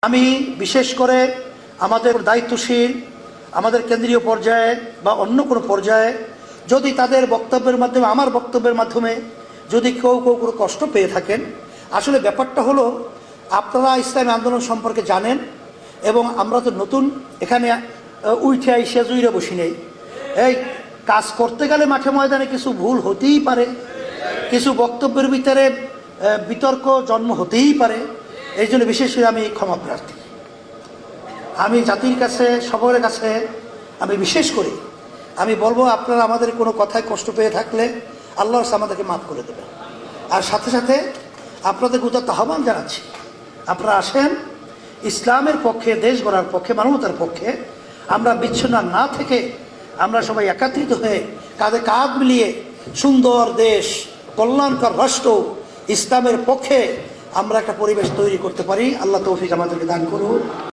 আমি বিশেষ করে আমাদের দায়িত্বশীল আমাদের কেন্দ্রীয় পর্যায়ে বা অন্য কোনো পর্যায়ে যদি তাদের বক্তব্যের মাধ্যমে আমার বক্তব্যের মাধ্যমে যদি কেউ কোনো কষ্ট পেয়ে থাকেন, আসলে ব্যাপারটা হলো আপনারা ইসলামী আন্দোলন সম্পর্কে জানেন এবং আমরা তো নতুন এখানে উঠে আইসে জুইরে বসি নেই। এই কাজ করতে গেলে মাঠে ময়দানে কিছু ভুল হতেই পারে, কিছু বক্তব্যের ভিতরে বিতর্ক জন্ম হতেই পারে। এই জন্য বিশেষ করে আমি ক্ষমা প্রার্থী। আমি জাতির কাছে সকলের কাছে আমি বিশেষ করি আমি বলবো, আপনারা আমাদের কোনো কথায় কষ্ট পেয়ে থাকলে আল্লাহর কাছে আমাদেরকে মাফ করে দেবেন। আর সাথে সাথে আপনাদের উদাত্ত আহ্বান জানাচ্ছি, আপনারা আসেন ইসলামের পক্ষে, দেশ গড়ার পক্ষে, মানবতার পক্ষে আমরা বিচ্ছিন্ন না থেকে আমরা সবাই একত্রিত হয়ে কাঁধে কাঁধ মিলিয়ে সুন্দর দেশ, কল্যাণকর রাষ্ট্র, ইসলামের পক্ষে আমরা একটা পরিবেশ তৈরি করতে পারি। আল্লাহ তৌফিক আমাদেরকে দান করুন।